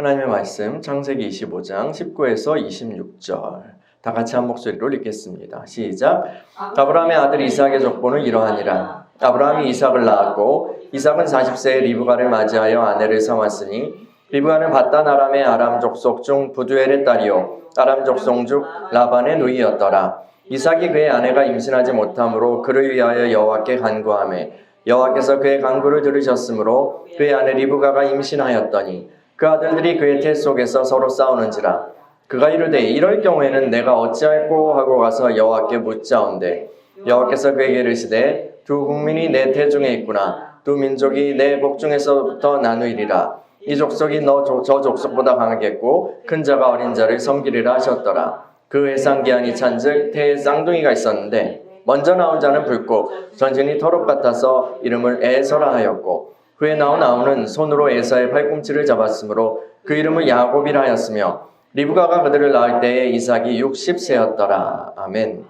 하나님의 말씀 창세기 25장 19에서 26절 다 같이 한 목소리로 읽겠습니다. 시작. 아브라함의 아들 이삭의 족보는 이러하니라. 아브라함이 이삭을 낳았고 이삭은 40세에 리브가를 맞이하여 아내를 삼았으니 리브가는 밧단 아람의 아람 족속 중 부두엘의 딸이요 아람 족속 중 라반의 누이였더라. 이삭이 그의 아내가 임신하지 못하므로 그를 위하여 여호와께 간구하매 여호와께서 그의 간구를 들으셨으므로 그의 아내 리브가가 임신하였더니 그 아들들이 그의 태 속에서 서로 싸우는지라. 그가 이르되 이럴 경우에는 내가 어찌할꼬 하고 가서 여호와께 묻자온대. 여호와께서 그에게 이르시되 두 국민이 내 태 중에 있구나. 두 민족이 내 복중에서부터 나누이리라. 이 족속이 저 족속보다 강하겠고 큰 자가 어린 자를 섬기리라 하셨더라. 그 해상기한이 찬즉 태에 쌍둥이가 있었는데 먼저 나온 자는 붉고 전신이 터록 같아서 이름을 에서라 하였고 그에 나온 아우는 손으로 에서의 팔꿈치를 잡았으므로 그 이름을 야곱이라 하였으며 리브가가 그들을 낳을 때에 이삭이 60세였더라. 아멘.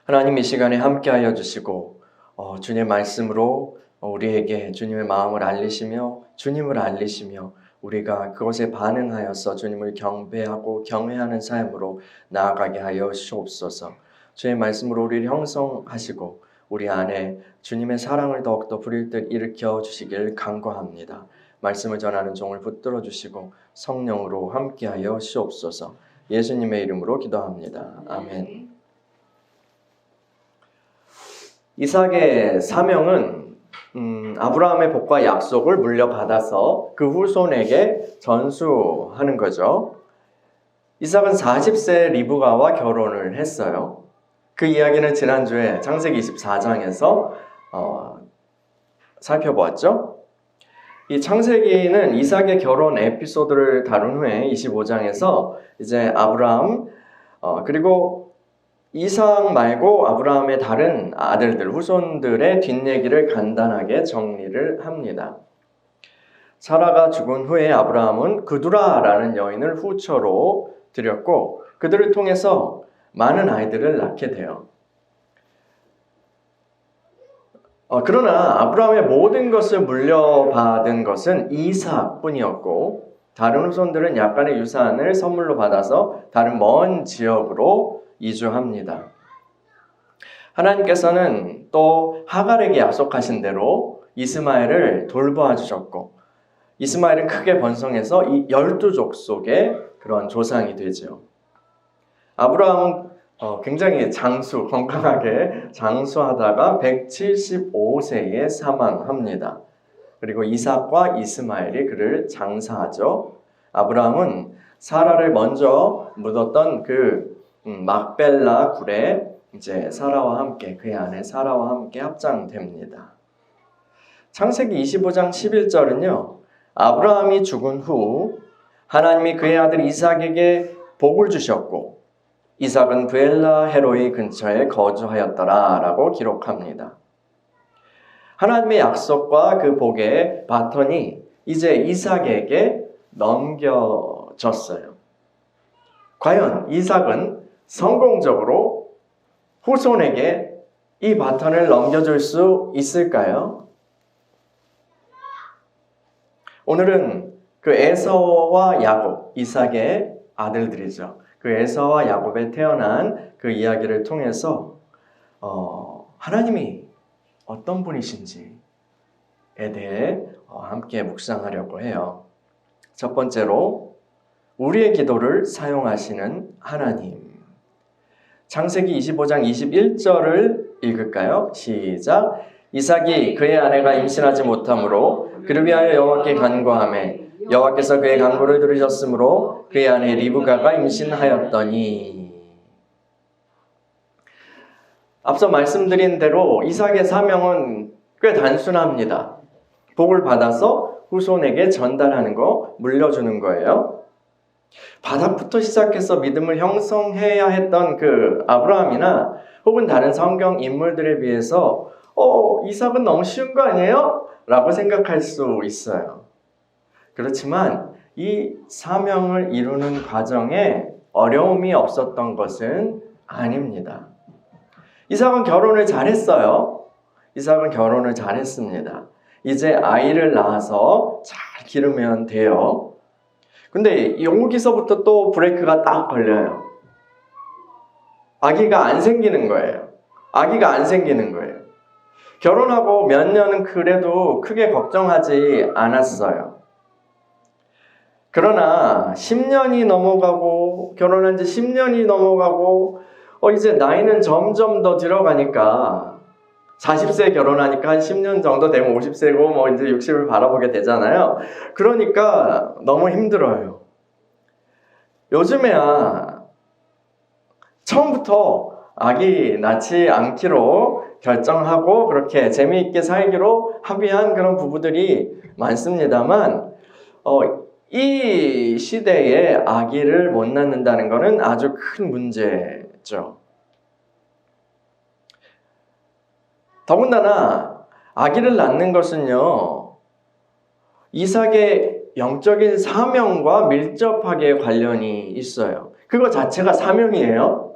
하나님 이 시간에 함께하여 주시고 주님의 말씀으로 우리에게 주님의 마음을 알리시며 주님을 알리시며 우리가 그것에 반응하여서 주님을 경배하고 경외하는 삶으로 나아가게 하여 주옵소서. 주의 말씀으로 우리를 형성하시고 우리 안에 주님의 사랑을 더욱더 부릴 듯 일으켜 주시길 간구합니다. 말씀을 전하는 종을 붙들어 주시고 성령으로 함께하여 주옵소서. 예수님의 이름으로 기도합니다. 아멘. 이삭의 사명은 아브라함의 복과 약속을 물려받아서 그 후손에게 전수하는 거죠. 이삭은 40세 리브가와 결혼을 했어요. 그 이야기는 지난주에 창세기 24장에서 살펴보았죠. 이 창세기는 이삭의 결혼 에피소드를 다룬 후에 25장에서 이제 아브라함 그리고 이삭 말고 아브라함의 다른 아들들, 후손들의 뒷얘기를 간단하게 정리를 합니다. 사라가 죽은 후에 아브라함은 그두라라는 여인을 후처로 들였고 그들을 통해서 많은 아이들을 낳게 돼요. 그러나 아브라함의 모든 것을 물려받은 것은 이삭뿐이었고 다른 후손들은 약간의 유산을 선물로 받아서 다른 먼 지역으로 이주합니다. 하나님께서는 또 하갈에게 약속하신 대로 이스마엘을 돌보아 주셨고 이스마엘은 크게 번성해서 이 12족속의 그런 조상이 되죠. 아브라함은 굉장히 건강하게 장수하다가 175세에 사망합니다. 그리고 이삭과 이스마엘이 그를 장사하죠. 아브라함은 사라를 먼저 묻었던 그 막벨라 굴에 이제 사라와 함께 그의 아내 사라와 함께 합장됩니다. 창세기 25장 11절은요. 아브라함이 죽은 후 하나님이 그의 아들 이삭에게 복을 주셨고 이삭은 브엘라 헤로이 근처에 거주하였더라 라고 기록합니다. 하나님의 약속과 그 복의 바톤이 이제 이삭에게 넘겨졌어요. 과연 이삭은 성공적으로 후손에게 이 바톤을 넘겨줄 수 있을까요? 오늘은 그 에서와 야곱, 이삭의 아들들이죠. 그 에서와 야곱에 태어난 그 이야기를 통해서 하나님이 어떤 분이신지에 대해 함께 묵상하려고 해요. 첫 번째로 우리의 기도를 사용하시는 하나님. 창세기 25장 21절을 읽을까요? 시작. 이삭이 그의 아내가 임신하지 못하므로 그를 위하여 여호와께 간구하매 여호와께서 그의 간구를 들으셨으므로 그의 아내 리브가가 임신하였더니. 앞서 말씀드린 대로 이삭의 사명은 꽤 단순합니다. 복을 받아서 후손에게 전달하는 거, 물려주는 거예요. 바닥부터 시작해서 믿음을 형성해야 했던 그 아브라함이나 혹은 다른 성경 인물들에 비해서 이삭은 너무 쉬운 거 아니에요? 라고 생각할 수 있어요. 그렇지만 이 사명을 이루는 과정에 어려움이 없었던 것은 아닙니다. 이삭은 결혼을 잘했어요. 이삭은 결혼을 잘했습니다. 이제 아이를 낳아서 잘 기르면 돼요. 근데 여기서부터 또 브레이크가 딱 걸려요. 아기가 안 생기는 거예요. 아기가 안 생기는 거예요. 결혼하고 몇 년은 그래도 크게 걱정하지 않았어요. 그러나 10년이 넘어가고 결혼한 지 10년이 넘어가고 이제 나이는 점점 더 들어가니까 40세 결혼하니까 한 10년 정도 되면 50세고 뭐 이제 60을 바라보게 되잖아요. 그러니까 너무 힘들어요. 요즘에야 처음부터 아기 낳지 않기로 결정하고 그렇게 재미있게 살기로 합의한 그런 부부들이 많습니다만 이 시대에 아기를 못 낳는다는 것은 아주 큰 문제죠. 더군다나 아기를 낳는 것은요, 이삭의 영적인 사명과 밀접하게 관련이 있어요. 그거 자체가 사명이에요.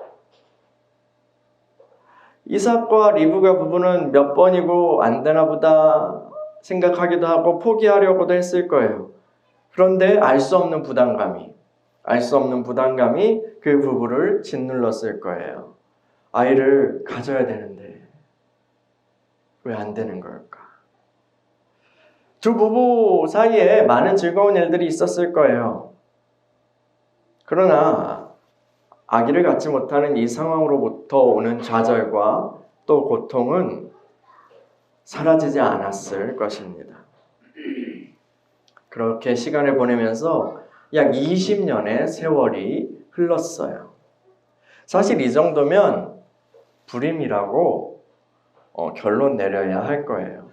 이삭과 리브가 부부는 몇 번이고 안 되나 보다 생각하기도 하고 포기하려고도 했을 거예요. 그런데 알 수 없는 부담감이 그 부부를 짓눌렀을 거예요. 아이를 가져야 되는데 왜 안 되는 걸까? 두 부부 사이에 많은 즐거운 일들이 있었을 거예요. 그러나 아기를 갖지 못하는 이 상황으로부터 오는 좌절과 또 고통은 사라지지 않았을 것입니다. 그렇게 시간을 보내면서 약 20년의 세월이 흘렀어요. 사실 이 정도면 불임이라고 결론 내려야 할 거예요.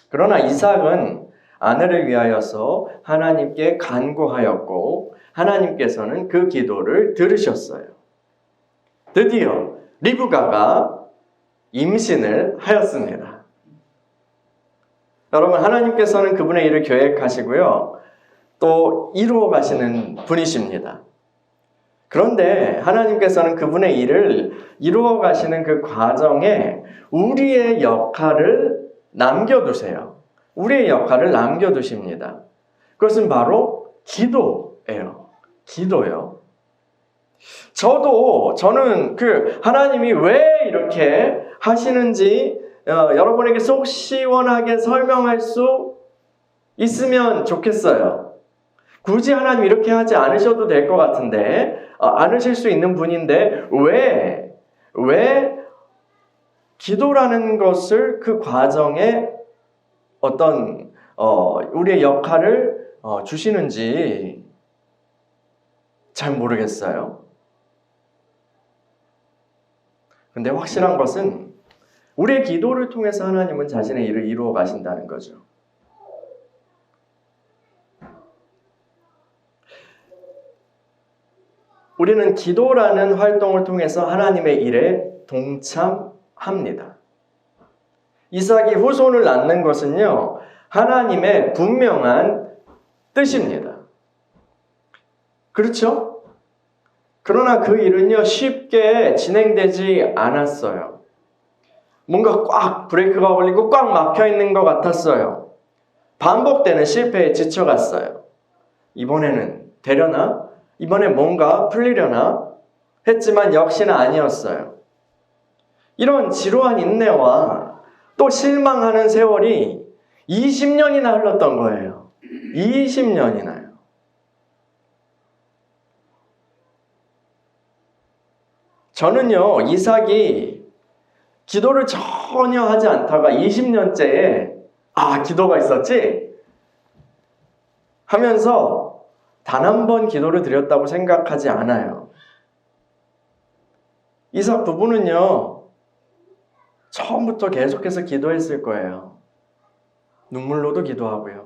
그러나 이삭은 아내를 위하여서 하나님께 간구하였고 하나님께서는 그 기도를 들으셨어요. 드디어 리브가가 임신을 하였습니다. 여러분, 하나님께서는 그분의 일을 계획하시고요. 또 이루어 가시는 분이십니다. 그런데 하나님께서는 그분의 일을 이루어 가시는 그 과정에 우리의 역할을 남겨두세요. 우리의 역할을 남겨두십니다. 그것은 바로 기도예요. 기도요. 저는 하나님이 왜 이렇게 하시는지 여러분에게 속 시원하게 설명할 수 있으면 좋겠어요. 굳이 하나님 이렇게 하지 않으셔도 될 것 같은데, 않으실 수 있는 분인데 왜 기도라는 것을 그 과정에 어떤 우리의 역할을 주시는지 잘 모르겠어요. 근데 확실한 것은 우리의 기도를 통해서 하나님은 자신의 일을 이루어 가신다는 거죠. 우리는 기도라는 활동을 통해서 하나님의 일에 동참합니다. 이삭이 후손을 낳는 것은요, 하나님의 분명한 뜻입니다. 그렇죠? 그러나 그 일은요, 쉽게 진행되지 않았어요. 뭔가 꽉 브레이크가 걸리고 꽉 막혀 있는 것 같았어요. 반복되는 실패에 지쳐갔어요. 이번에는 되려나? 이번에 뭔가 풀리려나? 했지만 역시나 아니었어요. 이런 지루한 인내와 또 실망하는 세월이 20년이나 흘렀던 거예요. 20년이나요. 저는요, 이삭이 기도를 전혀 하지 않다가 20년째에 기도가 있었지? 하면서 단 한 번 기도를 드렸다고 생각하지 않아요. 이삭 부부는요, 처음부터 계속해서 기도했을 거예요. 눈물로도 기도하고요.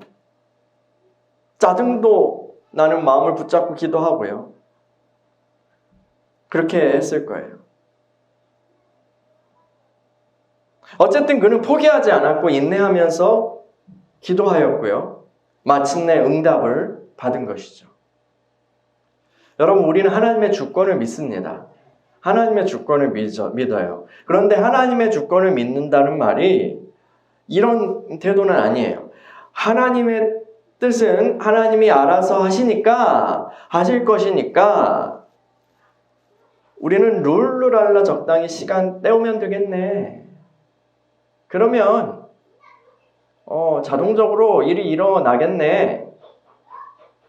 짜증도 나는 마음을 붙잡고 기도하고요. 그렇게 했을 거예요. 어쨌든 그는 포기하지 않았고 인내하면서 기도하였고요. 마침내 응답을 받은 것이죠. 여러분, 우리는 하나님의 주권을 믿습니다. 하나님의 주권을 믿어요. 그런데 하나님의 주권을 믿는다는 말이 이런 태도는 아니에요. 하나님의 뜻은 하나님이 알아서 하실 것이니까 우리는 룰루랄라 적당히 시간 때우면 되겠네. 그러면 자동적으로 일이 일어나겠네.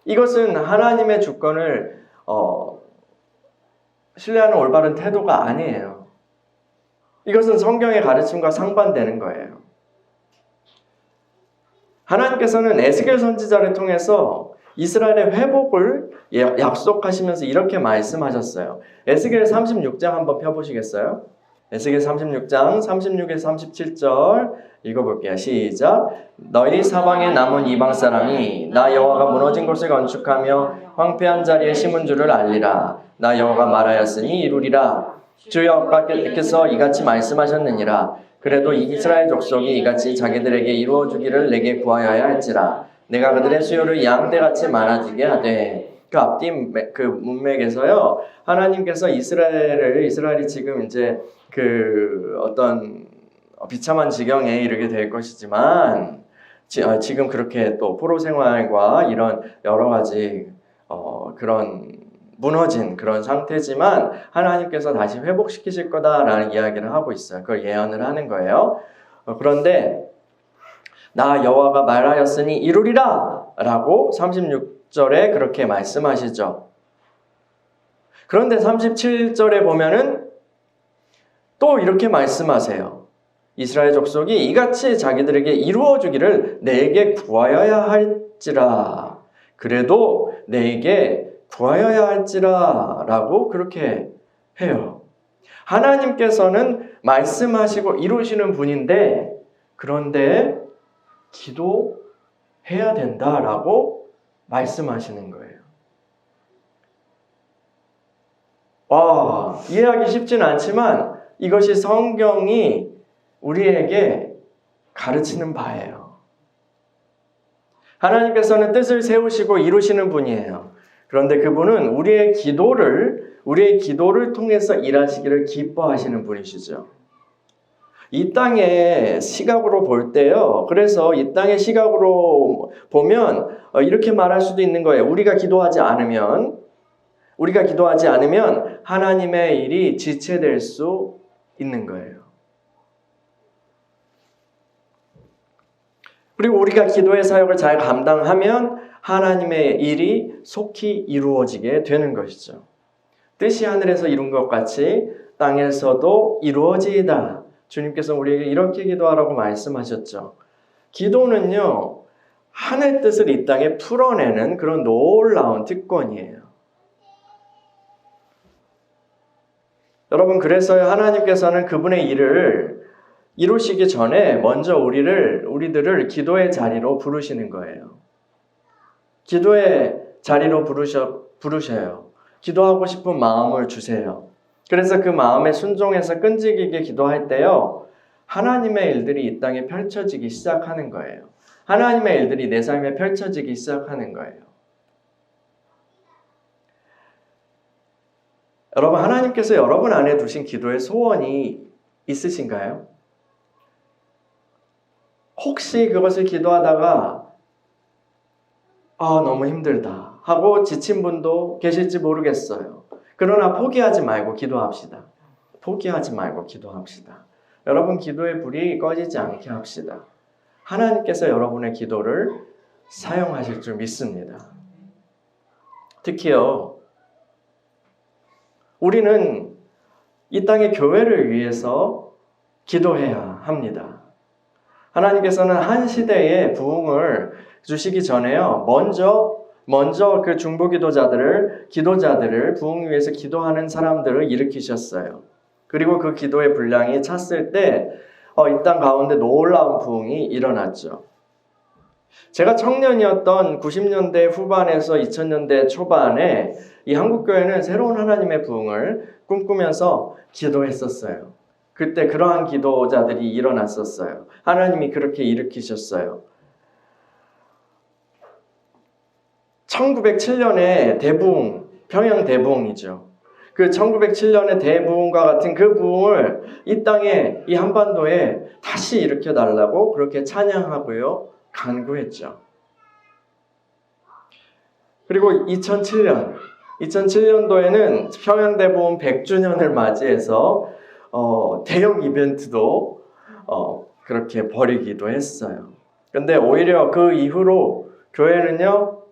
이것은 하나님의 주권을 신뢰하는 올바른 태도가 아니에요. 이것은 성경의 가르침과 상반되는 거예요. 하나님께서는 에스겔 선지자를 통해서 이스라엘의 회복을 약속하시면서 이렇게 말씀하셨어요. 에스겔 36장 한번 펴보시겠어요? 에스겔 36장 36에서 37절 읽어볼게요. 시작. 너희 사방에 남은 이방 사람이 나 여호와가 무너진 곳을 건축하며 황폐한 자리에 심은 줄을 알리라. 나 여호와가 말하였으니 이루리라. 주 여호와께서 이같이 말씀하셨느니라. 그래도 이스라엘 족속이 이같이 자기들에게 이루어주기를 내게 구하여야 할지라. 내가 그들의 수요를 양떼같이 많아지게 하되. 그 앞뒤 그 문맥에서요, 하나님께서 이스라엘이 지금 이제 그 어떤 비참한 지경에 이르게 될 것이지만 지금 그렇게 또 포로 생활과 이런 여러 가지 그런 무너진 그런 상태지만 하나님께서 다시 회복시키실 거다라는 이야기를 하고 있어요. 그걸 예언을 하는 거예요. 그런데 나 여호와가 말하였으니 이루리라 라고 36절에 그렇게 말씀하시죠. 그런데 37절에 보면은 또 이렇게 말씀하세요. 이스라엘 족속이 이같이 자기들에게 이루어주기를 내게 구하여야 할지라. 그래도 내게 구하여야 할지라 라고 그렇게 해요. 하나님께서는 말씀하시고 이루시는 분인데 그런데 기도해야 된다라고 말씀하시는 거예요. 이해하기 쉽지는 않지만 이것이 성경이 우리에게 가르치는 바예요. 하나님께서는 뜻을 세우시고 이루시는 분이에요. 그런데 그분은 우리의 기도를 통해서 일하시기를 기뻐하시는 분이시죠. 이 땅의 시각으로 볼 때요. 그래서 이 땅의 시각으로 보면 이렇게 말할 수도 있는 거예요. 우리가 기도하지 않으면 하나님의 일이 지체될 수 있는 거예요. 그리고 우리가 기도의 사역을 잘 감당하면 하나님의 일이 속히 이루어지게 되는 것이죠. 뜻이 하늘에서 이룬 것 같이 땅에서도 이루어지이다. 주님께서 우리에게 이렇게 기도하라고 말씀하셨죠. 기도는요, 하늘 뜻을 이 땅에 풀어내는 그런 놀라운 특권이에요. 여러분, 그래서요, 하나님께서는 그분의 일을 이루시기 전에 먼저 우리들을 기도의 자리로 부르시는 거예요. 기도의 자리로 부르셔요. 기도하고 싶은 마음을 주세요. 그래서 그 마음에 순종해서 끈질기게 기도할 때요, 하나님의 일들이 이 땅에 펼쳐지기 시작하는 거예요. 하나님의 일들이 내 삶에 펼쳐지기 시작하는 거예요. 여러분, 하나님께서 여러분 안에 두신 기도의 소원이 있으신가요? 혹시 그것을 기도하다가 너무 힘들다 하고 지친 분도 계실지 모르겠어요. 그러나 포기하지 말고 기도합시다. 여러분, 기도의 불이 꺼지지 않게 합시다. 하나님께서 여러분의 기도를 사용하실 줄 믿습니다. 특히요, 우리는 이 땅의 교회를 위해서 기도해야 합니다. 하나님께서는 한 시대의 부흥을 주시기 전에요, 먼저 그 중보 기도자들을 부흥 위해서 기도하는 사람들을 일으키셨어요. 그리고 그 기도의 분량이 찼을 때 이 땅 가운데 놀라운 부흥이 일어났죠. 제가 청년이었던 90년대 후반에서 2000년대 초반에 이 한국교회는 새로운 하나님의 부흥을 꿈꾸면서 기도했었어요. 그때 그러한 기도자들이 일어났었어요. 하나님이 그렇게 일으키셨어요. 1907년에 대부흥, 평양 대부흥이죠. 그 1907년의 대부흥과 같은 그 부흥을 이 땅에, 이 한반도에 다시 일으켜달라고 그렇게 찬양하고요, 간구했죠. 그리고 2007년도에는 평양대보험 100주년을 맞이해서 대형 이벤트도 그렇게 벌이기도 했어요. 근데 오히려 그 이후로 교회는요,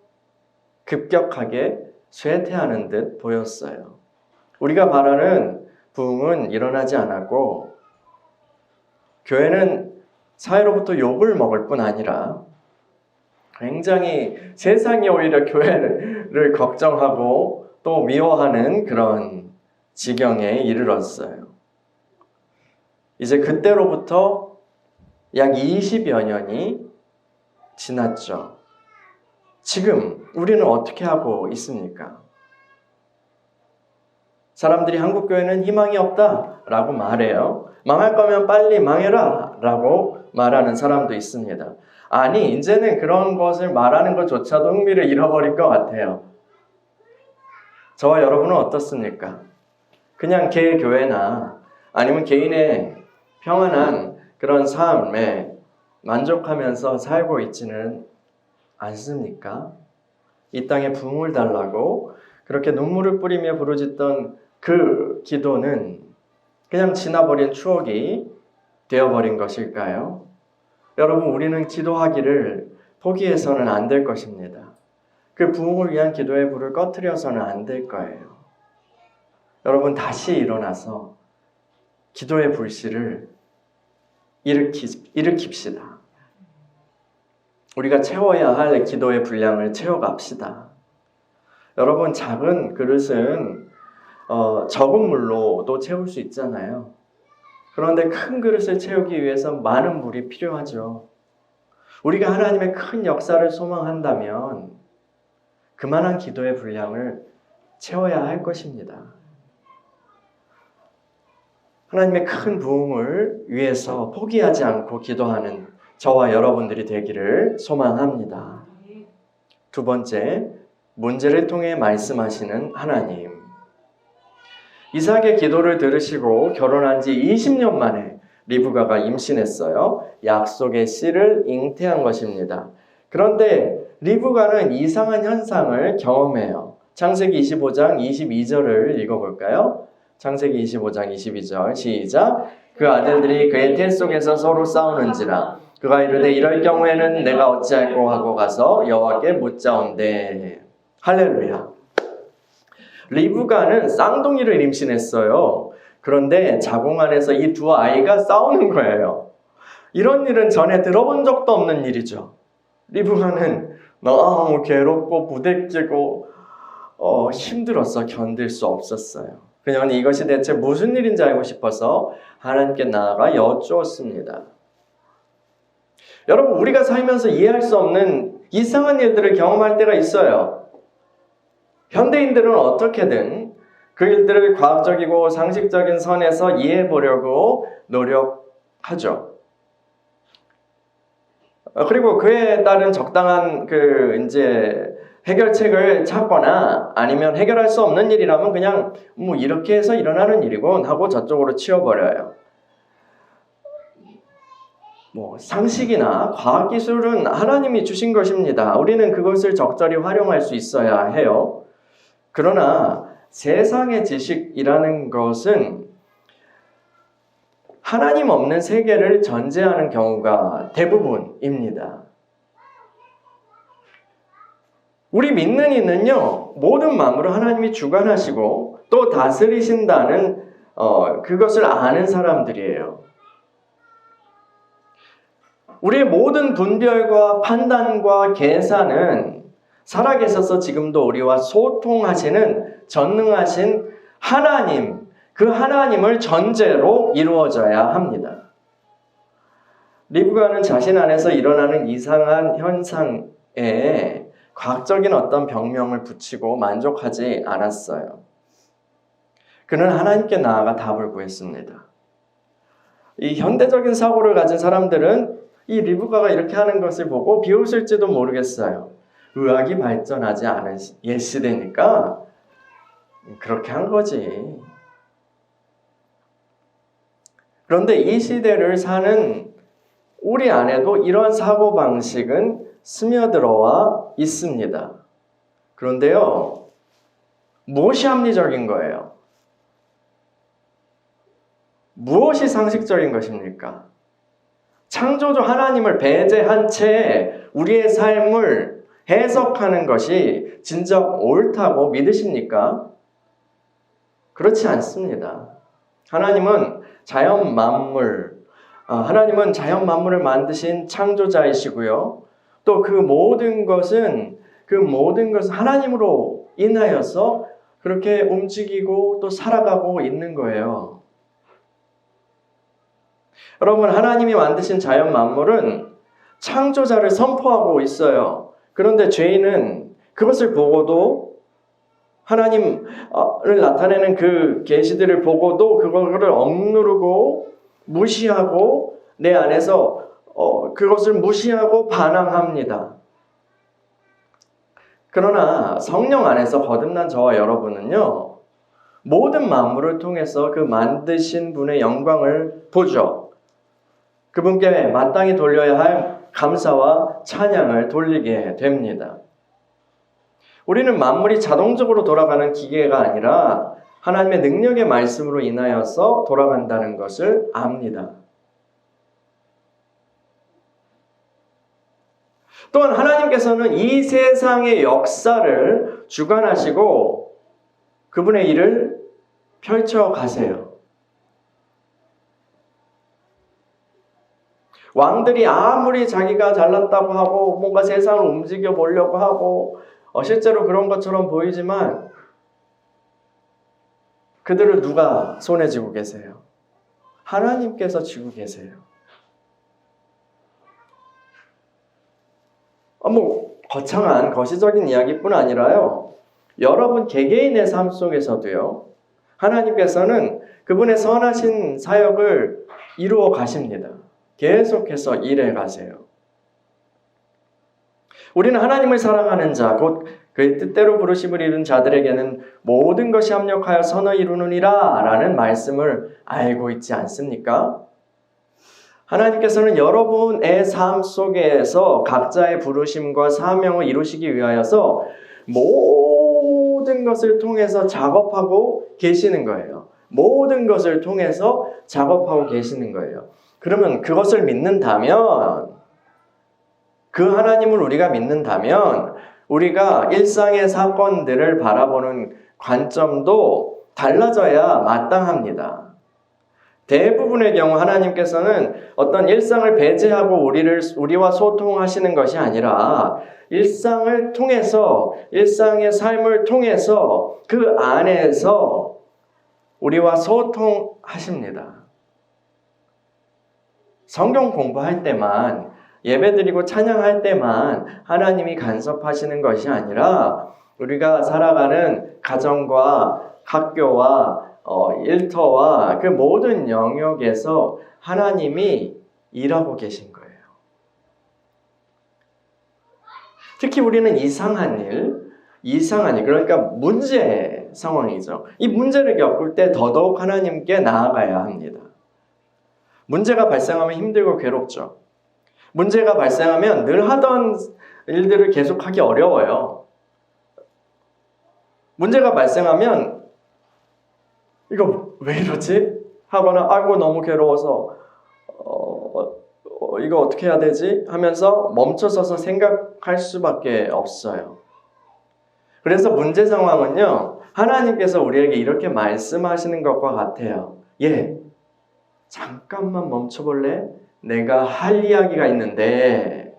급격하게 쇠퇴하는 듯 보였어요. 우리가 바라는 부흥은 일어나지 않았고, 교회는 사회로부터 욕을 먹을 뿐 아니라 굉장히 세상이 오히려 교회를 걱정하고 또 미워하는 그런 지경에 이르렀어요. 이제 그때로부터 약 20여 년이 지났죠. 지금 우리는 어떻게 하고 있습니까? 사람들이 한국교회는 희망이 없다라고 말해요. 망할 거면 빨리 망해라 라고 말하는 사람도 있습니다. 아니, 이제는 그런 것을 말하는 것조차도 흥미를 잃어버릴 것 같아요. 저와 여러분은 어떻습니까? 그냥 개교회나 아니면 개인의 평안한 그런 삶에 만족하면서 살고 있지는 않습니까? 이 땅에 부흥을 달라고 그렇게 눈물을 뿌리며 부르짖던 그 기도는 그냥 지나버린 추억이 되어버린 것일까요? 여러분, 우리는 기도하기를 포기해서는 안 될 것입니다. 그 부흥을 위한 기도의 불을 꺼트려서는 안 될 거예요. 여러분, 다시 일어나서 기도의 불씨를 일으킵시다. 우리가 채워야 할 기도의 분량을 채워갑시다. 여러분, 작은 그릇은 적은 물로도 채울 수 있잖아요. 그런데 큰 그릇을 채우기 위해서 많은 물이 필요하죠. 우리가 하나님의 큰 역사를 소망한다면 그만한 기도의 분량을 채워야 할 것입니다. 하나님의 큰 부흥을 위해서 포기하지 않고 기도하는 저와 여러분들이 되기를 소망합니다. 두 번째, 문제를 통해 말씀하시는 하나님. 이삭의 기도를 들으시고 결혼한 지 20년 만에 리브가가 임신했어요. 약속의 씨를 잉태한 것입니다. 그런데 리브가는 이상한 현상을 경험해요. 창세기 25장 22절을 읽어볼까요? 창세기 25장 22절 시작. 그 아들들이 그의 태 속에서 서로 싸우는지라 그가 이르되 이럴 경우에는 내가 어찌할꼬 하고 가서 여호와께 묻자온대. 할렐루야. 리브가는 쌍둥이를 임신했어요. 그런데 자궁 안에서 이 두 아이가 싸우는 거예요. 이런 일은 전에 들어본 적도 없는 일이죠. 리브가는 너무 괴롭고 부대끼고 힘들어서 견딜 수 없었어요. 그녀는 이것이 대체 무슨 일인지 알고 싶어서 하나님께 나아가 여쭈었습니다. 여러분, 우리가 살면서 이해할 수 없는 이상한 일들을 경험할 때가 있어요. 현대인들은 어떻게든 그 일들을 과학적이고 상식적인 선에서 이해해 보려고 노력하죠. 그리고 그에 따른 적당한 해결책을 찾거나 아니면 해결할 수 없는 일이라면 그냥 이렇게 해서 일어나는 일이군 하고 저쪽으로 치워버려요. 상식이나 과학기술은 하나님이 주신 것입니다. 우리는 그것을 적절히 활용할 수 있어야 해요. 그러나 세상의 지식이라는 것은 하나님 없는 세계를 전제하는 경우가 대부분입니다. 우리 믿는 이는요, 모든 만물을 하나님이 주관하시고 또 다스리신다는 그것을 아는 사람들이에요. 우리의 모든 분별과 판단과 계산은 살아계셔서 지금도 우리와 소통하시는 전능하신 하나님, 그 하나님을 전제로 이루어져야 합니다. 리브가는 자신 안에서 일어나는 이상한 현상에 과학적인 어떤 병명을 붙이고 만족하지 않았어요. 그는 하나님께 나아가 답을 구했습니다. 이 현대적인 사고를 가진 사람들은 이 리브가가 이렇게 하는 것을 보고 비웃을지도 모르겠어요. 의학이 발전하지 않은 옛 시대니까 그렇게 한 거지. 그런데 이 시대를 사는 우리 안에도 이러한 사고방식은 스며들어와 있습니다. 그런데요, 무엇이 합리적인 거예요? 무엇이 상식적인 것입니까? 창조주 하나님을 배제한 채 우리의 삶을 해석하는 것이 진정 옳다고 믿으십니까? 그렇지 않습니다. 하나님은 자연 만물을 만드신 창조자이시고요. 또 그 모든 것은 하나님으로 인하여서 그렇게 움직이고 또 살아가고 있는 거예요. 여러분, 하나님이 만드신 자연 만물은 창조자를 선포하고 있어요. 그런데 죄인은 그것을 보고도 하나님을 나타내는 그 계시들을 보고도 그거를 억누르고 무시하고 내 안에서 그것을 무시하고 반항합니다. 그러나 성령 안에서 거듭난 저와 여러분은요, 모든 만물을 통해서 그 만드신 분의 영광을 보죠. 그분께 마땅히 돌려야 할 감사와 찬양을 돌리게 됩니다. 우리는 만물이 자동적으로 돌아가는 기계가 아니라 하나님의 능력의 말씀으로 인하여서 돌아간다는 것을 압니다. 또한 하나님께서는 이 세상의 역사를 주관하시고 그분의 일을 펼쳐 가세요. 왕들이 아무리 자기가 잘났다고 하고 뭔가 세상을 움직여 보려고 하고 실제로 그런 것처럼 보이지만 그들을 누가 손에 쥐고 계세요? 하나님께서 쥐고 계세요. 거창한 거시적인 이야기뿐 아니라요, 여러분 개개인의 삶 속에서도요, 하나님께서는 그분의 선하신 사역을 이루어 가십니다. 계속해서 일해 가세요. 우리는 하나님을 사랑하는 자, 곧 그의 뜻대로 부르심을 이룬 자들에게는 모든 것이 합력하여 선을 이루느니라 라는 말씀을 알고 있지 않습니까? 하나님께서는 여러분의 삶 속에서 각자의 부르심과 사명을 이루시기 위하여서 모든 것을 통해서 작업하고 계시는 거예요. 모든 것을 통해서 작업하고 계시는 거예요. 그러면 그것을 믿는다면, 그 하나님을 우리가 믿는다면 우리가 일상의 사건들을 바라보는 관점도 달라져야 마땅합니다. 대부분의 경우 하나님께서는 어떤 일상을 배제하고 우리와 소통하시는 것이 아니라 일상을 통해서, 일상의 삶을 통해서 그 안에서 우리와 소통하십니다. 성경 공부할 때만, 예배드리고 찬양할 때만 하나님이 간섭하시는 것이 아니라 우리가 살아가는 가정과 학교와 일터와 그 모든 영역에서 하나님이 일하고 계신 거예요. 특히 우리는 이상한 일, 그러니까 문제 상황이죠. 이 문제를 겪을 때 더더욱 하나님께 나아가야 합니다. 문제가 발생하면 힘들고 괴롭죠. 문제가 발생하면 늘 하던 일들을 계속하기 어려워요. 문제가 발생하면 이거 왜 이러지? 하거나 아이고 너무 괴로워서 이거 어떻게 해야 되지? 하면서 멈춰서서 생각할 수밖에 없어요. 그래서 문제 상황은요, 하나님께서 우리에게 이렇게 말씀하시는 것과 같아요. 잠깐만 멈춰볼래? 내가 할 이야기가 있는데.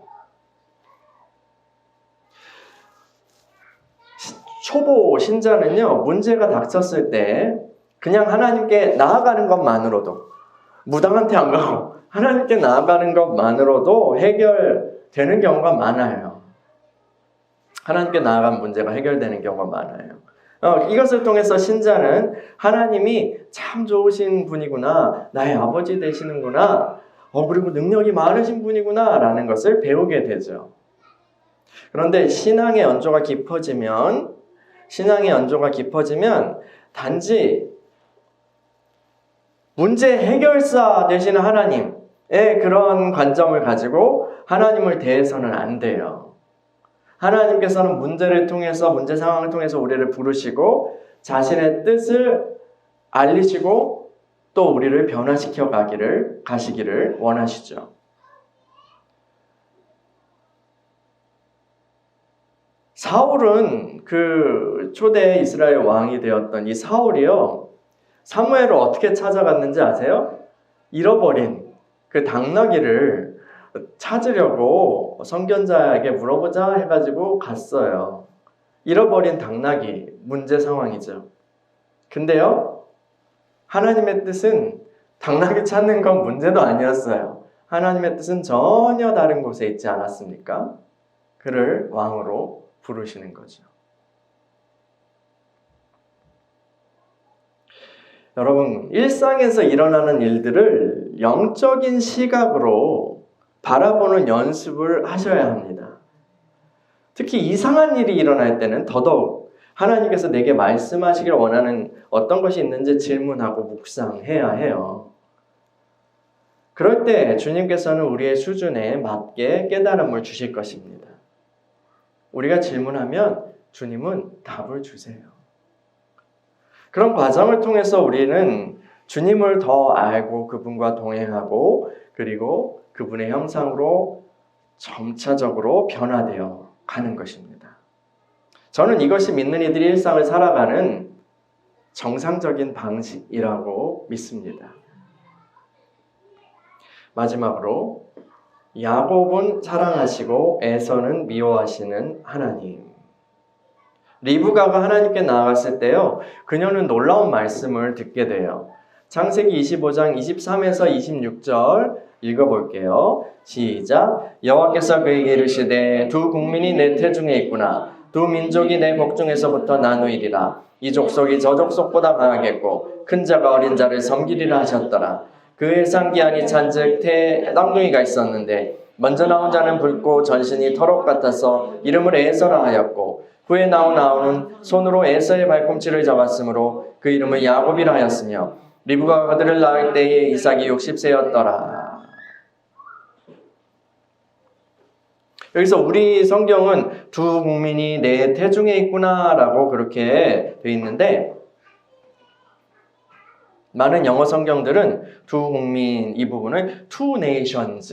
초보 신자는요, 문제가 닥쳤을 때 그냥 하나님께 나아가는 것만으로도, 무당한테 안 가고 하나님께 나아가는 것만으로도 해결되는 경우가 많아요. 하나님께 나아간 문제가 해결되는 경우가 많아요. 이것을 통해서 신자는 하나님이 참 좋으신 분이구나, 나의 아버지 되시는구나, 그리고 능력이 많으신 분이구나 라는 것을 배우게 되죠. 그런데 신앙의 연조가 깊어지면 신앙의 연조가 깊어지면 단지 문제 해결사 되시는 하나님의 그런 관점을 가지고 하나님을 대해서는 안 돼요. 하나님께서는 문제를 통해서, 문제 상황을 통해서 우리를 부르시고 자신의 뜻을 알리시고 또 우리를 변화시켜 가시기를 원하시죠. 사울은 그 초대 이스라엘 왕이 되었던 이 사울이요, 사무엘을 어떻게 찾아갔는지 아세요? 잃어버린 그 당나귀를 찾으려고 선견자에게 물어보자 해가지고 갔어요. 잃어버린 당나귀, 문제 상황이죠. 근데요, 하나님의 뜻은 당나귀 찾는 건 문제도 아니었어요. 하나님의 뜻은 전혀 다른 곳에 있지 않았습니까? 그를 왕으로 부르시는 거죠. 여러분, 일상에서 일어나는 일들을 영적인 시각으로 바라보는 연습을 하셔야 합니다. 특히 이상한 일이 일어날 때는 더더욱 하나님께서 내게 말씀하시길 원하는 어떤 것이 있는지 질문하고 묵상해야 해요. 그럴 때 주님께서는 우리의 수준에 맞게 깨달음을 주실 것입니다. 우리가 질문하면 주님은 답을 주세요. 그런 과정을 통해서 우리는 주님을 더 알고 그분과 동행하고 그리고 그분의 형상으로 점차적으로 변화되어 가는 것입니다. 저는 이것이 믿는 이들이 일상을 살아가는 정상적인 방식이라고 믿습니다. 마지막으로 야곱은 사랑하시고 에서는 미워하시는 하나님. 리브가가 하나님께 나아갔을 때요, 그녀는 놀라운 말씀을 듣게 돼요. 창세기 25장 23에서 26절 읽어볼게요. 시작. 여호와께서 그에게 이르시되 두 국민이 내 태중에 있구나. 두 민족이 내 복중에서부터 나누이리라. 이 족속이 저 족속보다 강하겠고 큰 자가 어린 자를 섬기리라 하셨더라. 그의 상기한이 찬즉 쌍둥이가 있었는데 먼저 나온 자는 붉고 전신이 털옷 같아서 이름을 에서라 하였고 후에 나온 아우는 손으로 에서의 발꿈치를 잡았으므로 그 이름을 야곱이라 하였으며 리브가가 그들을 낳을 때에 이삭이 60세였더라. 여기서 우리 성경은 두 국민이 내 태중에 있구나라고 그렇게 되어 있는데 많은 영어 성경들은 두 국민 이 부분을 two nations,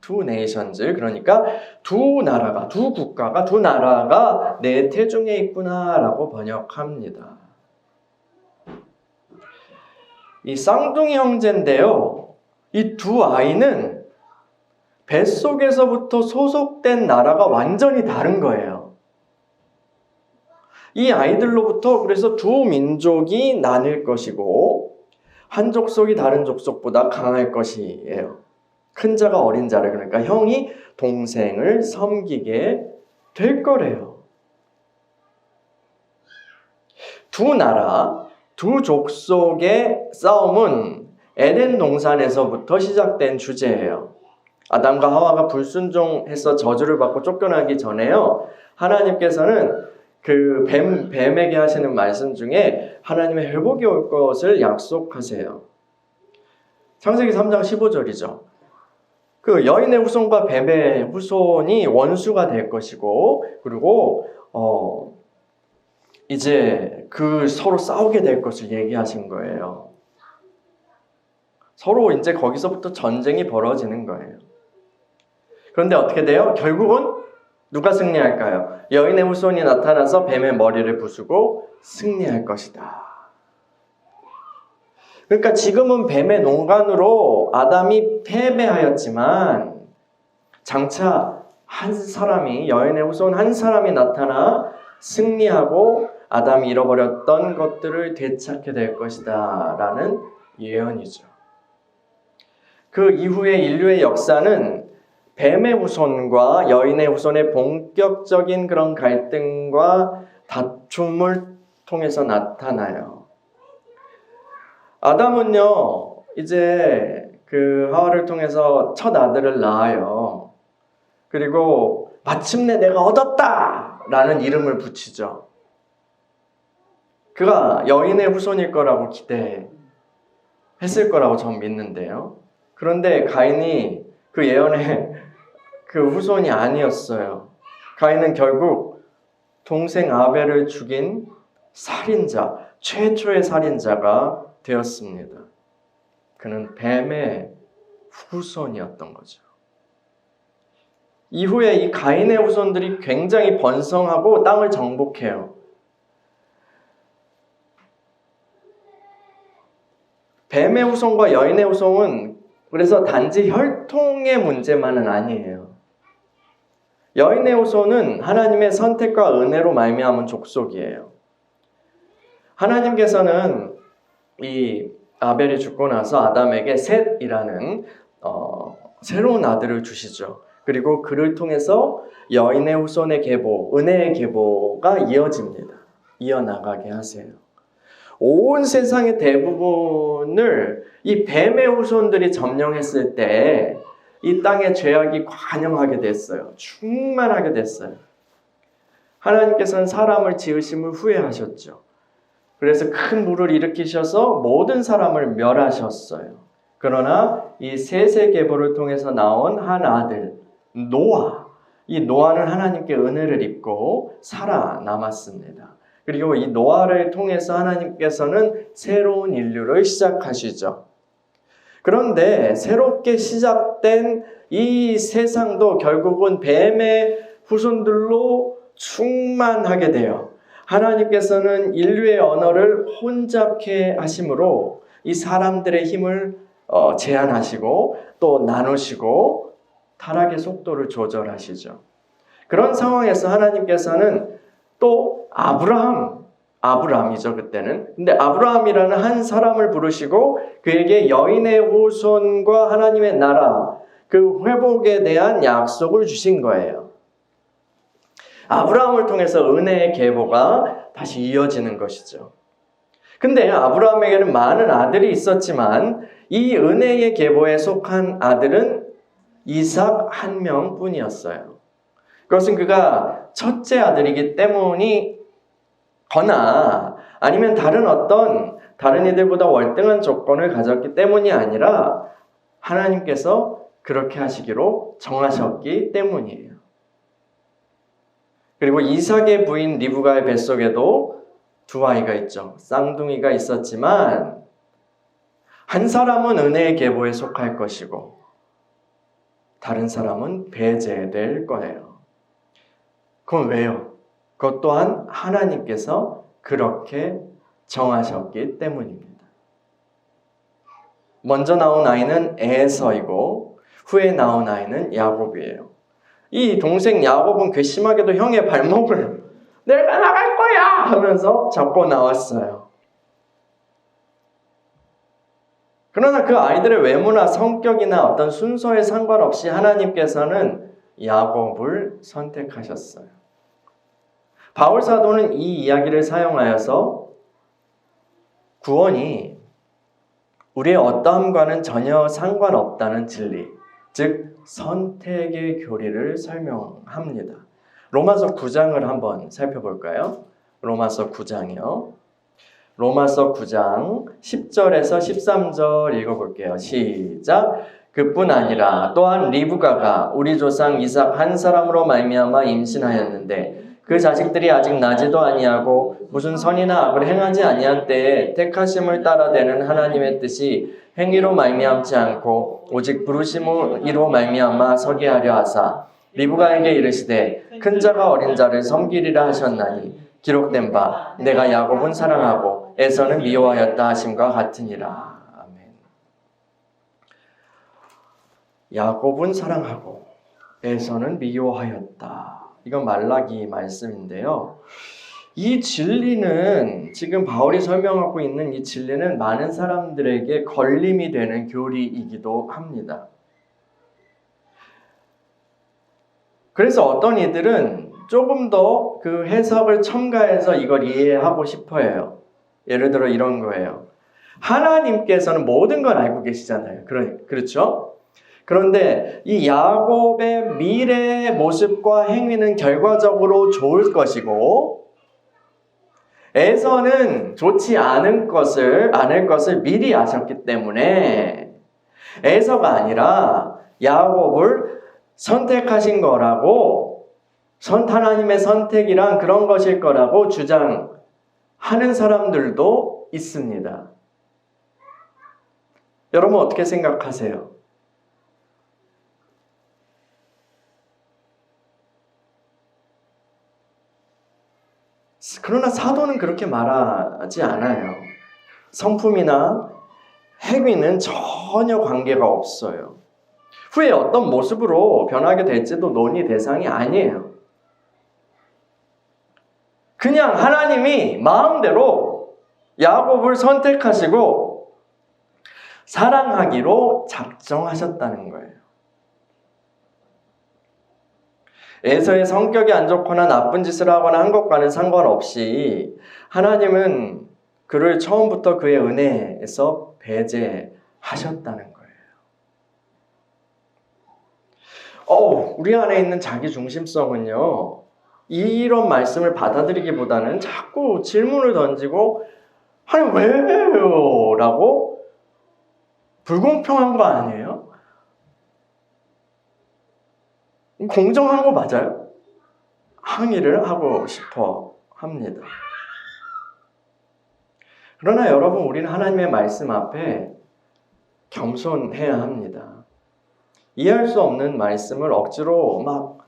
그러니까 두 나라가, 두 국가가, 두 나라가 내 태중에 있구나라고 번역합니다. 이 쌍둥이 형제인데요, 이 두 아이는 뱃속에서부터 소속된 나라가 완전히 다른 거예요. 이 아이들로부터 그래서 두 민족이 나뉠 것이고 한 족속이 다른 족속보다 강할 것이에요. 큰 자가 어린 자를, 그러니까 형이 동생을 섬기게 될 거래요. 두 나라, 두 족속의 싸움은 에덴 동산에서부터 시작된 주제예요. 아담과 하와가 불순종해서 저주를 받고 쫓겨나기 전에요, 하나님께서는 그 뱀에게 하시는 말씀 중에 하나님의 회복이 올 것을 약속하세요. 창세기 3장 15절이죠. 그 여인의 후손과 뱀의 후손이 원수가 될 것이고, 그리고 이제 그 서로 싸우게 될 것을 얘기하신 거예요. 서로 이제 거기서부터 전쟁이 벌어지는 거예요. 그런데 어떻게 돼요? 결국은 누가 승리할까요? 여인의 후손이 나타나서 뱀의 머리를 부수고 승리할 것이다. 그러니까 지금은 뱀의 농간으로 아담이 패배하였지만 장차 한 사람이, 여인의 후손 한 사람이 나타나 승리하고 아담이 잃어버렸던 것들을 되찾게 될 것이다 라는 예언이죠. 그 이후의 인류의 역사는 뱀의 후손과 여인의 후손의 본격적인 그런 갈등과 다툼을 통해서 나타나요. 아담은요, 이제 그 하와를 통해서 첫 아들을 낳아요. 그리고 마침내 내가 얻었다! 라는 이름을 붙이죠. 그가 여인의 후손일 거라고 기대했을 거라고 전 믿는데요. 그런데 가인이 그 예언의 그 후손이 아니었어요. 가인은 결국 동생 아벨을 죽인 살인자, 최초의 살인자가 되었습니다. 그는 뱀의 후손이었던 거죠. 이후에 이 가인의 후손들이 굉장히 번성하고 땅을 정복해요. 뱀의 후손과 여인의 후손은 그래서 단지 혈통의 문제만은 아니에요. 여인의 후손은 하나님의 선택과 은혜로 말미암은 족속이에요. 하나님께서는 이 아벨이 죽고 나서 아담에게 셋이라는 새로운 아들을 주시죠. 그리고 그를 통해서 여인의 후손의 계보, 은혜의 계보가 이어집니다. 이어나가게 하세요. 온 세상의 대부분을 이 뱀의 후손들이 점령했을 때 이 땅에 죄악이 관영하게 됐어요. 충만하게 됐어요. 하나님께서는 사람을 지으심을 후회하셨죠. 그래서 큰 물을 일으키셔서 모든 사람을 멸하셨어요. 그러나 이 셋의 계보를 통해서 나온 한 아들 노아, 이 노아는 하나님께 은혜를 입고 살아남았습니다. 그리고 이 노아를 통해서 하나님께서는 새로운 인류를 시작하시죠. 그런데 새롭게 시작된 이 세상도 결국은 뱀의 후손들로 충만하게 돼요. 하나님께서는 인류의 언어를 혼잡케 하심으로 이 사람들의 힘을 제한하시고 또 나누시고 타락의 속도를 조절하시죠. 그런 상황에서 하나님께서는 또 아브라함이죠 그때는. 근데 아브라함이라는 한 사람을 부르시고 그에게 여인의 후손과 하나님의 나라 그 회복에 대한 약속을 주신 거예요. 아브라함을 통해서 은혜의 계보가 다시 이어지는 것이죠. 근데 아브라함에게는 많은 아들이 있었지만 이 은혜의 계보에 속한 아들은 이삭 한 명뿐이었어요. 그것은 그가 첫째 아들이기 때문이거나 아니면 다른 이들보다 월등한 조건을 가졌기 때문이 아니라 하나님께서 그렇게 하시기로 정하셨기 때문이에요. 그리고 이삭의 부인 리브가의 뱃속에도 두 아이가 있죠. 쌍둥이가 있었지만 한 사람은 은혜의 계보에 속할 것이고 다른 사람은 배제될 거예요. 그건 왜요? 그것 또한 하나님께서 그렇게 정하셨기 때문입니다. 먼저 나온 아이는 에서이고 후에 나온 아이는 야곱이에요. 이 동생 야곱은 괘씸하게도 형의 발목을 내가 나갈 거야 하면서 잡고 나왔어요. 그러나 그 아이들의 외모나 성격이나 어떤 순서에 상관없이 하나님께서는 야곱을 선택하셨어요. 바울 사도는 이 이야기를 사용하여서 구원이 우리의 어떠함과는 전혀 상관없다는 진리, 즉 선택의 교리를 설명합니다. 로마서 9장을 한번 살펴볼까요? 로마서 9장이요. 로마서 9장 10절에서 13절 읽어볼게요. 시작. 그뿐 아니라 또한 리브가가 우리 조상 이삭 한 사람으로 말미암아 임신하였는데 그 자식들이 아직 나지도 아니하고 무슨 선이나 악을 행하지 아니한 때에 택하심을 따라되는 하나님의 뜻이 행위로 말미암지 않고 오직 부르심으로 말미암아 서게 하려 하사 리브가에게 이르시되 큰 자가 어린 자를 섬기리라 하셨나니 기록된 바 내가 야곱은 사랑하고 에서는 미워하였다 하심과 같으니라. 아멘. 야곱은 사랑하고 에서는 미워하였다. 이건 말라기 말씀인데요. 이 진리는 지금 바울이 설명하고 있는 이 진리는 많은 사람들에게 걸림이 되는 교리이기도 합니다. 그래서 어떤 이들은 조금 더 그 해석을 첨가해서 이걸 이해하고 싶어 해요. 예를 들어 이런 거예요. 하나님께서는 모든 걸 알고 계시잖아요. 그렇죠? 그런데 이 야곱의 미래의 모습과 행위는 결과적으로 좋을 것이고 에서는 좋지 않을 것을 미리 아셨기 때문에 에서가 아니라 야곱을 선택하신 거라고, 하나님의 선택이란 그런 것일 거라고 주장하는 사람들도 있습니다. 여러분 어떻게 생각하세요? 그러나 사도는 그렇게 말하지 않아요. 성품이나 행위는 전혀 관계가 없어요. 후에 어떤 모습으로 변하게 될지도 논의 대상이 아니에요. 그냥 하나님이 마음대로 야곱을 선택하시고 사랑하기로 작정하셨다는 거예요. 에서의 성격이 안 좋거나 나쁜 짓을 하거나 한 것과는 상관없이 하나님은 그를 처음부터 그의 은혜에서 배제하셨다는 거예요. 우리 안에 있는 자기 중심성은요, 이런 말씀을 받아들이기보다는 자꾸 질문을 던지고 하나님 왜요? 라고 불공평한 거 아니에요? 공정한 거 맞아요? 항의를 하고 싶어 합니다. 그러나 여러분, 우리는 하나님의 말씀 앞에 겸손해야 합니다. 이해할 수 없는 말씀을 억지로 막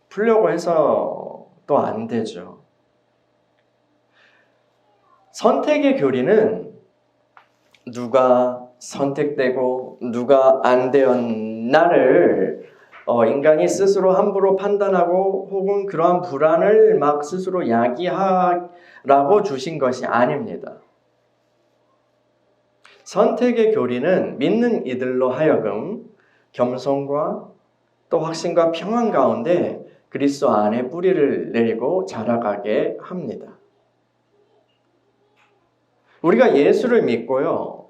풀려고 해서 또 안 되죠. 선택의 교리는 누가 선택되고 누가 안 되었나를 인간이 스스로 함부로 판단하고 혹은 그러한 불안을 막 스스로 야기하라고 주신 것이 아닙니다. 선택의 교리는 믿는 이들로 하여금 겸손과 또 확신과 평안 가운데 그리스도 안에 뿌리를 내리고 자라가게 합니다. 우리가 예수를 믿고요,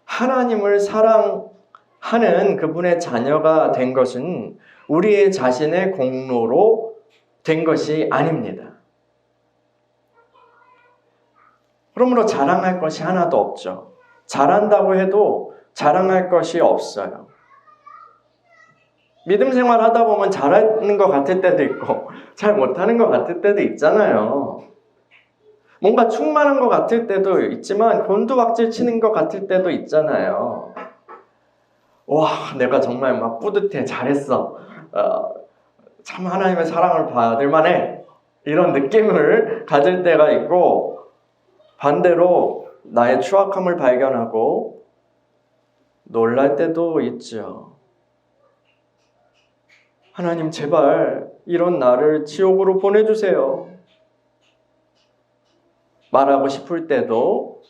하나님을 사랑하는 그분의 자녀가 된 것은 우리의 자신의 공로로 된 것이 아닙니다. 그러므로 자랑할 것이 하나도 없죠. 잘한다고 해도 자랑할 것이 없어요. 믿음 생활 하다 보면 잘하는 것 같을 때도 있고 잘 못하는 것 같을 때도 있잖아요. 뭔가 충만한 것 같을 때도 있지만 곤두박질 치는 것 같을 때도 있잖아요. 와, 내가 정말 막 뿌듯해, 잘했어, 참 하나님의 사랑을 받을 만해, 이런 느낌을 가질 때가 있고, 반대로 나의 추악함을 발견하고 놀랄 때도 있죠. 하나님 제발 이런 나를 지옥으로 보내주세요 말하고 싶을 때도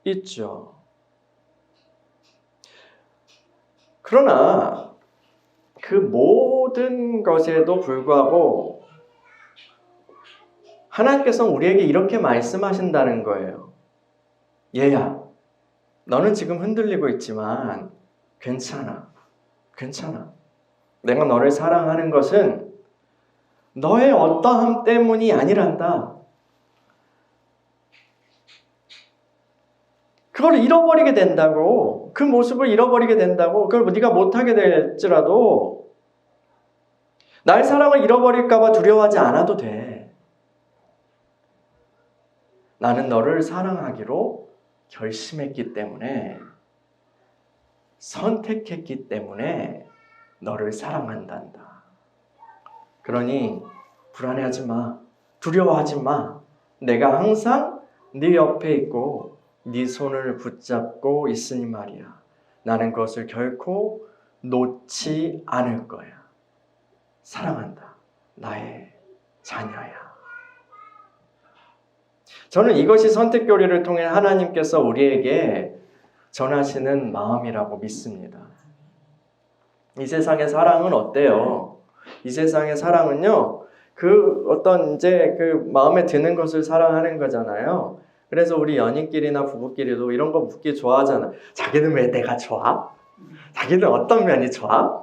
있죠. 그러나 그 모든 것에도 불구하고 하나님께서는 우리에게 이렇게 말씀하신다는 거예요. 얘야, 너는 지금 흔들리고 있지만 괜찮아. 내가 너를 사랑하는 것은 너의 어떠함 때문이 아니란다. 그걸 잃어버리게 된다고, 그 모습을 잃어버리게 된다고, 그걸 네가 못하게 될지라도 나의 사랑을 잃어버릴까 봐 두려워하지 않아도 돼. 나는 너를 사랑하기로 결심했기 때문에, 선택했기 때문에 너를 사랑한단다. 그러니 불안해하지 마. 두려워하지 마. 내가 항상 네 옆에 있고 네 손을 붙잡고 있으니 말이야. 나는 그것을 결코 놓지 않을 거야. 사랑한다. 나의 자녀야. 저는 이것이 선택교리를 통해 하나님께서 우리에게 전하시는 마음이라고 믿습니다. 이 세상의 사랑은 어때요? 이 세상의 사랑은요, 그 어떤 이제 그 마음에 드는 것을 사랑하는 거잖아요. 그래서 우리 연인끼리나 부부끼리도 이런 거 묻기 좋아하잖아. 자기는 왜 내가 좋아? 자기는 어떤 면이 좋아?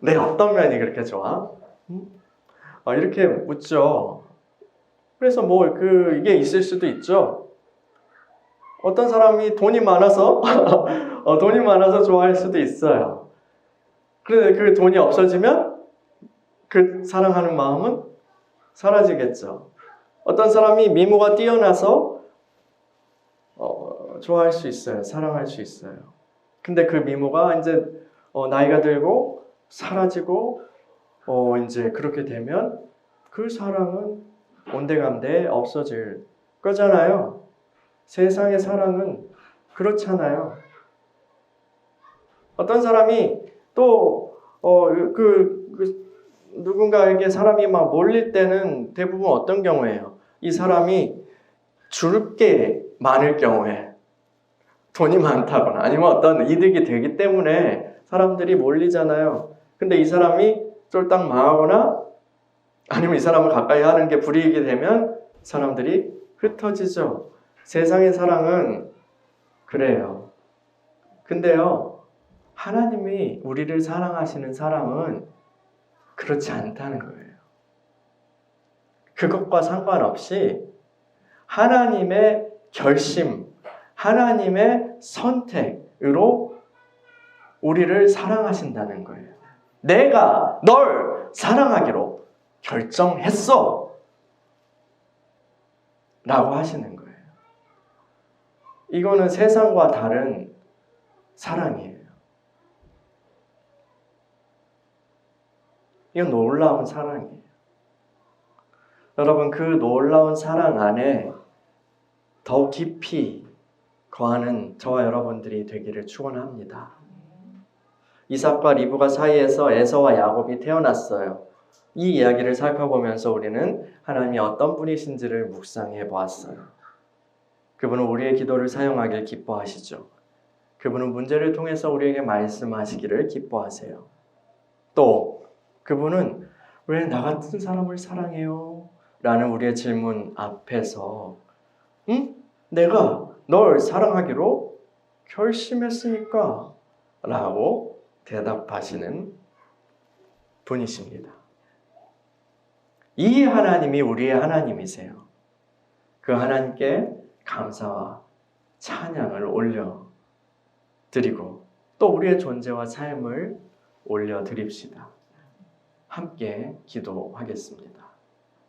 내 어떤 면이 그렇게 좋아? 이렇게 묻죠. 그래서 이게 있을 수도 있죠. 어떤 사람이 돈이 많아서 돈이 많아서 좋아할 수도 있어요. 그런데 그 돈이 없어지면 그 사랑하는 마음은 사라지겠죠. 어떤 사람이 미모가 뛰어나서 좋아할 수 있어요. 사랑할 수 있어요. 근데 그 미모가 이제 나이가 들고 사라지고 이제 그렇게 되면 그 사랑은 온데간데 없어질 거잖아요. 세상의 사랑은 그렇잖아요. 어떤 사람이 또 누군가에게 사람이 막 몰릴 때는 대부분 어떤 경우예요? 이 사람이 줄 게 많을 경우에, 돈이 많다거나 아니면 어떤 이득이 되기 때문에 사람들이 몰리잖아요. 근데 이 사람이 쫄딱 망하거나 아니면 이 사람을 가까이 하는 게 불이익이 되면 사람들이 흩어지죠. 세상의 사랑은 그래요. 근데요, 하나님이 우리를 사랑하시는 사랑은 그렇지 않다는 거예요. 그것과 상관없이 하나님의 결심, 하나님의 선택으로 우리를 사랑하신다는 거예요. 내가 널 사랑하기로 결정했어 라고 하시는 거예요. 이거는 세상과 다른 사랑이에요. 이건 놀라운 사랑이에요. 여러분, 그 놀라운 사랑 안에 더 깊이 거하는 저와 여러분들이 되기를 축원합니다. 이삭과 리브가 사이에서 에서와 야곱이 태어났어요. 이 이야기를 살펴보면서 우리는 하나님이 어떤 분이신지를 묵상해 보았어요. 그분은 우리의 기도를 사용하길 기뻐하시죠. 그분은 문제를 통해서 우리에게 말씀하시기를 기뻐하세요. 또 그분은 왜 나 같은 사람을 사랑해요? 라는 우리의 질문 앞에서 내가 널 사랑하기로 결심했으니까 라고 대답하시는 분이십니다. 이 하나님이 우리의 하나님이세요. 그 하나님께 감사와 찬양을 올려드리고 또 우리의 존재와 삶을 올려드립시다. 함께 기도하겠습니다.